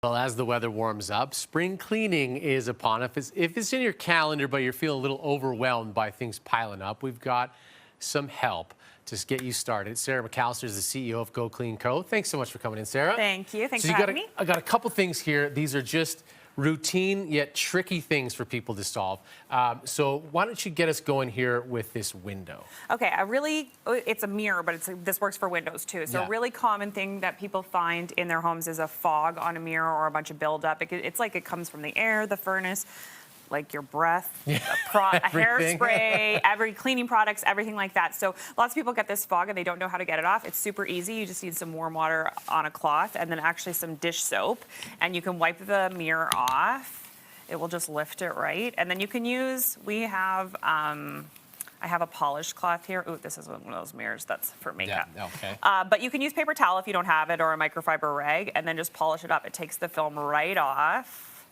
Well, as the weather warms up, spring cleaning is upon us. If it's in your calendar, but you're feeling a little overwhelmed by things piling up, we've got some help to get you started. Sarah McAllister is the CEO of Go Clean Co. Thanks so much for coming in, Sarah. Thank you. Thanks for having me. I got a couple things here. These are just routine yet tricky things for people to solve. So why don't you get us going here with this window? Okay, it's a mirror, but this works for windows too. So Yeah. a really common thing that people find in their homes is a fog on a mirror or a bunch of buildup. It's like it comes from the air, the furnace, like your breath, a hairspray, every cleaning products, everything like that. So lots of people get this fog and they don't know how to get it off. It's super easy. You just need some warm water on a cloth and then actually some dish soap, and you can wipe the mirror off. It will just lift it right. And then you can use, I have a polished cloth here. Ooh, this is one of those mirrors that's for makeup. Yeah, okay. But you can use paper towel if you don't have it, or a microfiber rag, and then just polish it up. It takes the film right off.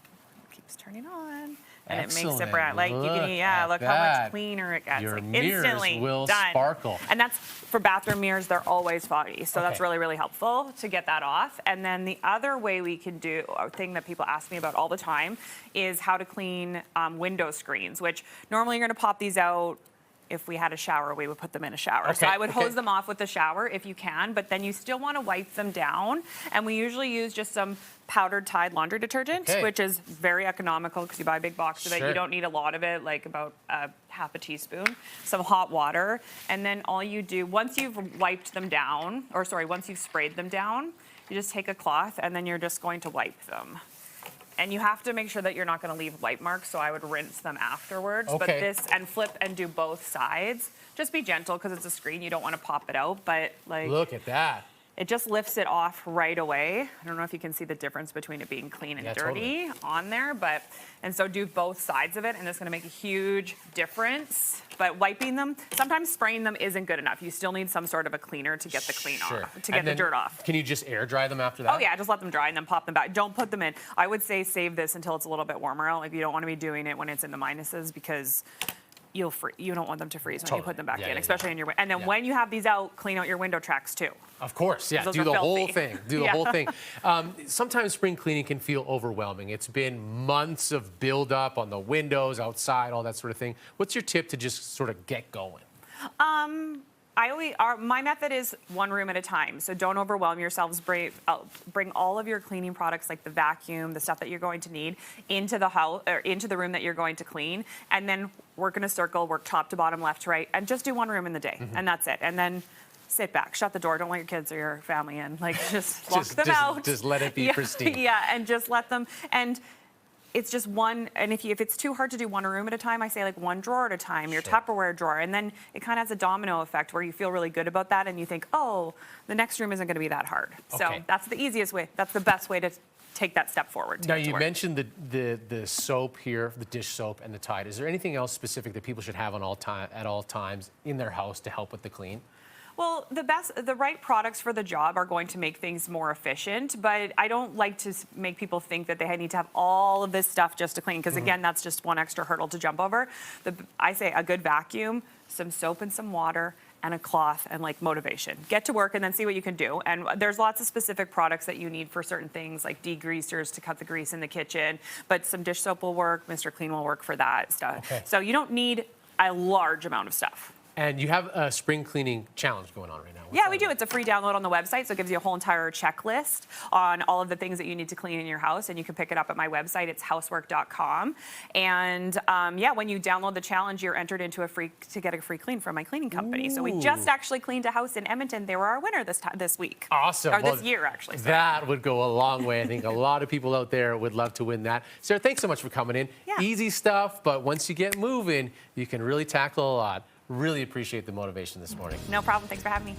Keeps turning on. And Excellent. It makes it bright. Like look how much cleaner it gets. Your like mirrors instantly will done. sparkle. And that's for bathroom mirrors. They're always foggy, so that's Okay. really, really helpful to get that off. And then the other way we can do, a thing that people ask me about all the time, is how to clean window screens. Which normally you're going to pop these out. If we had a shower, we would put them in a shower. Okay, So I would okay. hose them off with the shower if you can, but then you still want to wipe them down. And we usually use just some powdered Tide laundry detergent, Okay. which is very economical because you buy a big box of it. Sure. You don't need a lot of it, like about half a teaspoon. Some hot water. And then all you do, once you've wiped them down, once you've sprayed them down, you just take a cloth and then you're just going to wipe them. And you have to make sure that you're not going to leave wipe marks, so I would rinse them afterwards. Okay. And flip and do both sides. Just be gentle because it's a screen. You don't want to pop it out, but like Look at that. it just lifts it off right away. I don't know if you can see the difference between it being clean and dirty on there, and so do both sides of it, and it's going to make a huge difference. But wiping them, sometimes spraying them isn't good enough. You still need some sort of a cleaner to get the clean off, to get the dirt off. Can you just air dry them after that? Oh yeah, just let them dry and then pop them back. Don't put them in. I would say save this until it's a little bit warmer out. Like you don't want to be doing it when it's in the minuses because you don't want them to freeze when you put them back in, especially in your. And then when you have these out, clean out your window tracks too. Of course, yeah. Those Do are the filthy. whole thing. Do the whole thing. Sometimes spring cleaning can feel overwhelming. It's been months of buildup on the windows, outside, all that sort of thing. What's your tip to just sort of get going? My method is one room at a time. So don't overwhelm yourselves. Bring all of your cleaning products, like the vacuum, the stuff that you're going to need, into the house or into the room that you're going to clean, and then work in a circle, work top to bottom, left to right, and just do one room in the day, and that's it. And then sit back, shut the door, don't let your kids or your family in. Like just lock them out. Just let it be pristine. Yeah, and just let them. And it's just one, and if it's too hard to do one room at a time, I say like one drawer at a time, your Tupperware drawer, and then it kind of has a domino effect where you feel really good about that, and you think, oh, the next room isn't going to be that hard. So that's the easiest way, that's the best way to take that step forward. Now you mentioned the soap here, the dish soap and the Tide. Is there anything else specific that people should have at all times in their house to help with the clean? Well, the right products for the job are going to make things more efficient, but I don't like to make people think that they need to have all of this stuff just to clean, because again, that's just one extra hurdle to jump over. I say a good vacuum, some soap and some water, and a cloth, and like motivation. Get to work and then see what you can do. And there's lots of specific products that you need for certain things, like degreasers to cut the grease in the kitchen, but some dish soap will work, Mr. Clean will work for that stuff. Okay. So you don't need a large amount of stuff. And you have a spring cleaning challenge going on right now. Yeah, we do. It's a free download on the website, so it gives you a whole entire checklist on all of the things that you need to clean in your house, and you can pick it up at my website. It's housework.com. And when you download the challenge, you're entered into to get a free clean from my cleaning company. Ooh. So we just actually cleaned a house in Edmonton. They were our winner this week. Awesome. Or this year, actually. Sorry. That would go a long way. I think a lot of people out there would love to win that. Sarah, thanks so much for coming in. Yeah. Easy stuff, but once you get moving, you can really tackle a lot. Really appreciate the motivation this morning. No problem. Thanks for having me.